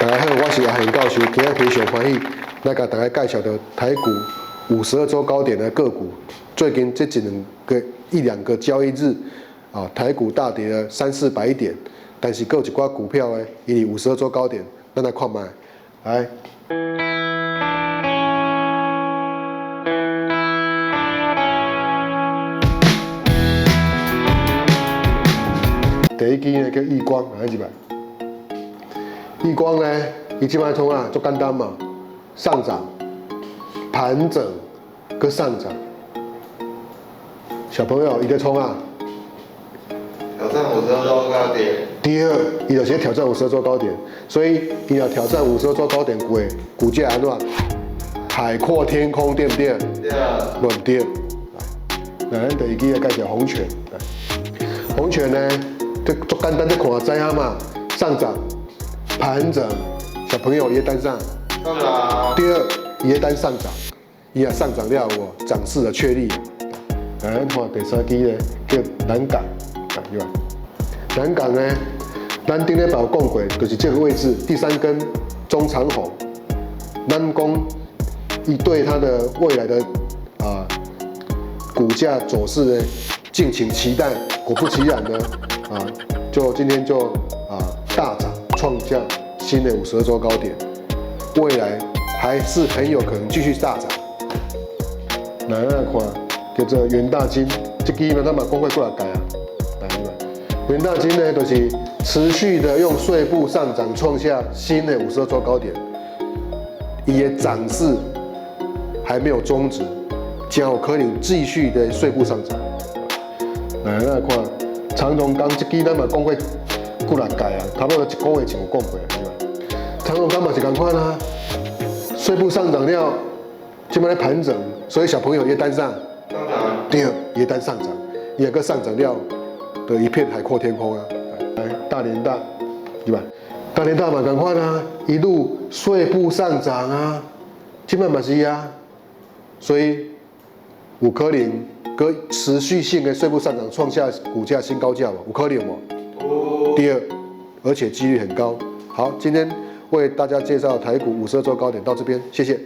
大家好，我是阿贤教授，今日非常欢喜来给大家介绍到台股52周高点的个股。最近这一两个交易日，台股大跌了300-400点，但是有一寡股票呢，伊离52周高点，咱来看卖。来，第一支呢叫亿光，来一摆。亿光呢，伊即摆从足简单嘛，上涨、盘整、搁上涨。小朋友，伊在冲啊！挑战52周高点。第二，伊就先挑战52周高点，所以伊要挑战52周高点股价安怎？海阔天空，对不对？对啊。论对。来，咱第一支来介绍红泉。红泉呢，足简单，你看知影嘛，上涨。盘整，小朋友也单上，上涨。第二，也单上涨，伊也上涨了有涨势的确立。来，咱看第三支呢，叫南港，对吧？南港呢，咱顶礼拜有讲过，就是这个位置第3根中长红，咱讲伊对它的未来的股价走势呢，敬请期待。果不其然呢，就今天就大涨。创下新的52周高点，未来还是很有可能继续大涨。来看叫做元大金，这支呢咱嘛讲过过来改啊，元大金呢就是持续的用税部上涨创下新的52周高点，伊的涨势还没有终止，将有可能继续的税部上涨。来看长荣钢这支咱嘛讲过。过来改啊，差不多1个月前有讲过啊，长荣钢嘛是同款啊，税部上涨了，现在在盘整，所以小朋友也单上，上涨。第二也单上涨，也个上涨了的一片海阔天空啊。来，大连大，对吧？大连大嘛同款啊，一路税部上涨啊，现在嘛是啊，所以有可能个持续性的税部上涨创下股价新高价嘛，有可能无？第二，而且几率很高。好，今天为大家介绍台股52周高点到这边，谢谢。